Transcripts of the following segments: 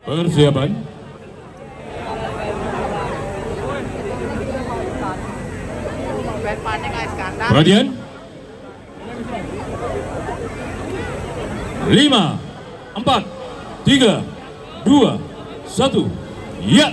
Persiapan. Perhatian. 5, 4, 3, 2, 1. Ya.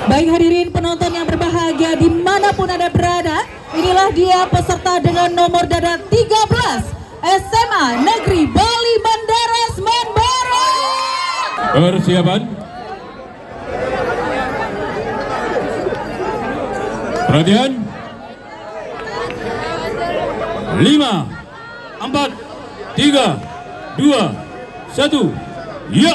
Baik hadirin penonton yang berbahagia dimanapun Anda berada, inilah dia peserta dengan nomor dada 13 SMA Negeri Bali Mandara Semen Barat. Persiapan. Perhatian. 5, 4, 3, 2, 1. Ya.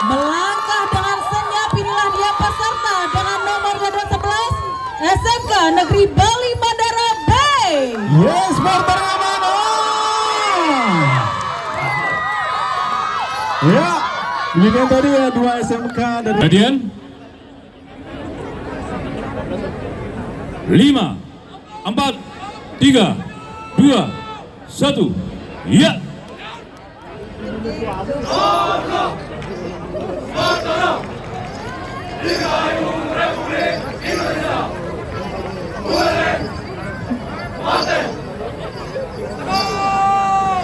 Melangkah dengan senyap, inilah dia peserta dengan nomor dada 11 SMK Negeri Bali Mandara B. Yes, sporternya mana? Ya, ini kan tadi ya 2 SMK dari. Perhatian. 5, 4, 3, 2, 1. Ya.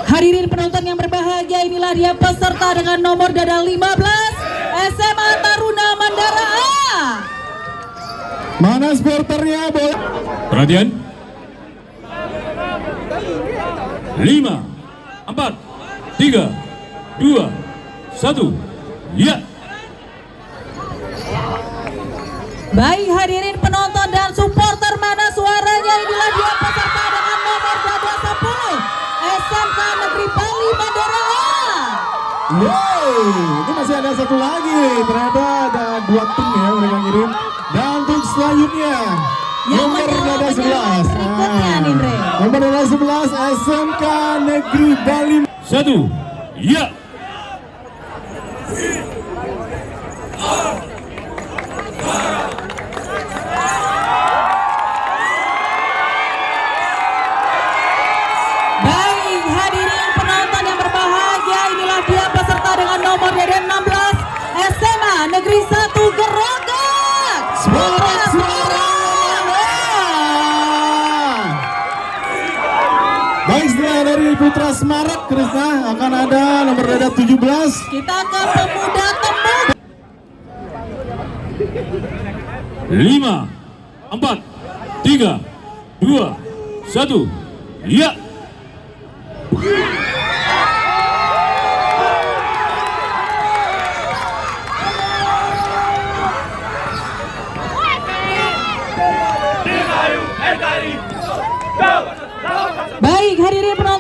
Hadirin penonton yang berbahagia, inilah dia peserta dengan nomor dada 15 SMA Taruna Mandara A. Mana sporternya? Boleh. Perhatian. 5, 4, 3, 2, 1. Ya. Baik hadirin penonton dan supporter, mana suaranya? Inilah dia peserta dengan nomor dada 10 SMK Negeri Bali Mandara A. Yeay, ini masih ada satu lagi. Ternyata ada 2 tim ya mereka kirim. Dan untuk selanjutnya nomor dada 11. Berikutnya Nindre. Nomor dada 11 SMK Negeri Bali. 1. Ya. Baik hadirin penonton yang berbahagia, inilah dia peserta dengan nomor dada 16 SMA Negeri 1 Gerogan. Semangat suara. Baik, setelah dari Putra Semarak Krisna akan ada nomor dada 17. Kita ke pemuda tembok. 5, 4, 3, 2, 1. Ya. Baik hadirin penonton